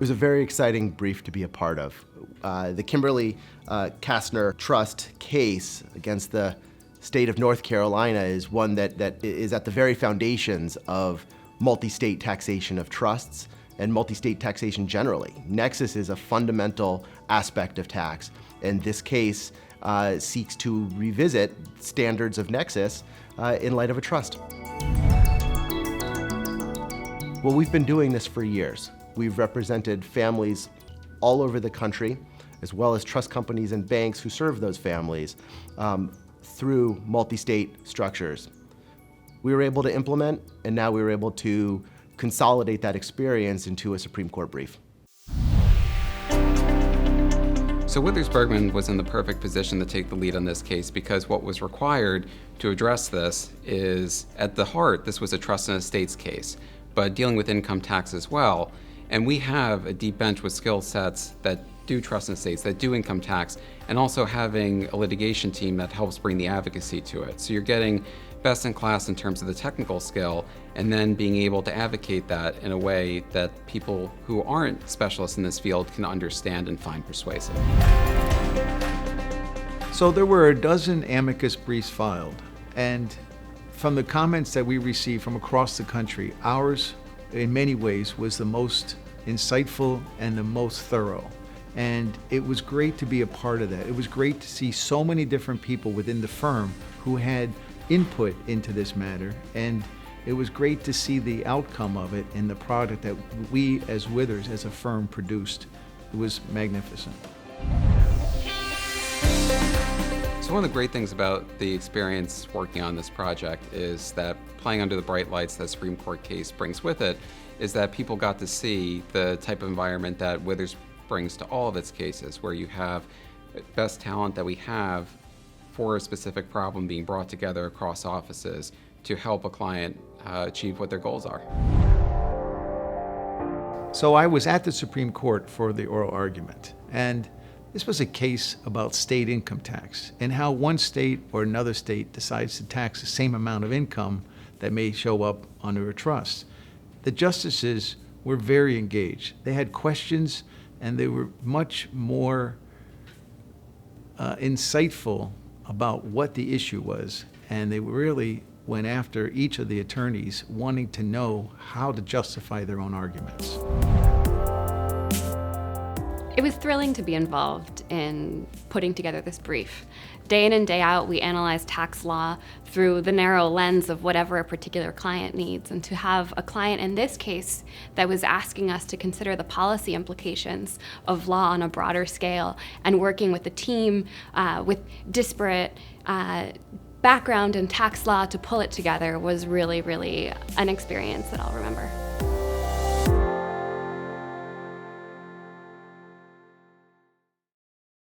It was a very exciting brief to be a part of. The Kimberly Kastner Trust case against the state of North Carolina is one that is at the very foundations of multi-state taxation of trusts and multi-state taxation generally. Nexus is a fundamental aspect of tax, and this case seeks to revisit standards of Nexus in light of a trust. Well, we've been doing this for years. We've represented families all over the country, as well as trust companies and banks who serve those families through multi-state structures. We were able to implement, and now we were able to consolidate that experience into a Supreme Court brief. So Withers Bergman was in the perfect position to take the lead on this case because what was required to address this is, at the heart, this was a trust and estates case, but dealing with income tax as well. And we have a deep bench with skill sets that do trust and estates, that do income tax, and also having a litigation team that helps bring the advocacy to it. So you're getting best in class in terms of the technical skill, and then being able to advocate that in a way that people who aren't specialists in this field can understand and find persuasive. So there were a dozen amicus briefs filed, and from the comments that we received from across the country, ours, in many ways, was the most insightful and the most thorough. And it was great to be a part of that. It was great to see so many different people within the firm who had input into this matter. And it was great to see the outcome of it and the product that we as Withers, as a firm, produced. It was magnificent. So one of the great things about the experience working on this project is that playing under the bright lights that Supreme Court case brings with it is that people got to see the type of environment that Withers brings to all of its cases, where you have best talent that we have for a specific problem being brought together across offices to help a client achieve what their goals are. So I was at the Supreme Court for the oral argument, and this was a case about state income tax and how one state or another state decides to tax the same amount of income that may show up under a trust. The justices were very engaged. They had questions, and they were much more insightful about what the issue was, and they really went after each of the attorneys, wanting to know how to justify their own arguments. It was thrilling to be involved in putting together this brief. Day in and day out, we analyze tax law through the narrow lens of whatever a particular client needs. And to have a client in this case that was asking us to consider the policy implications of law on a broader scale and working with a team with disparate background in tax law to pull it together was really, really an experience that I'll remember.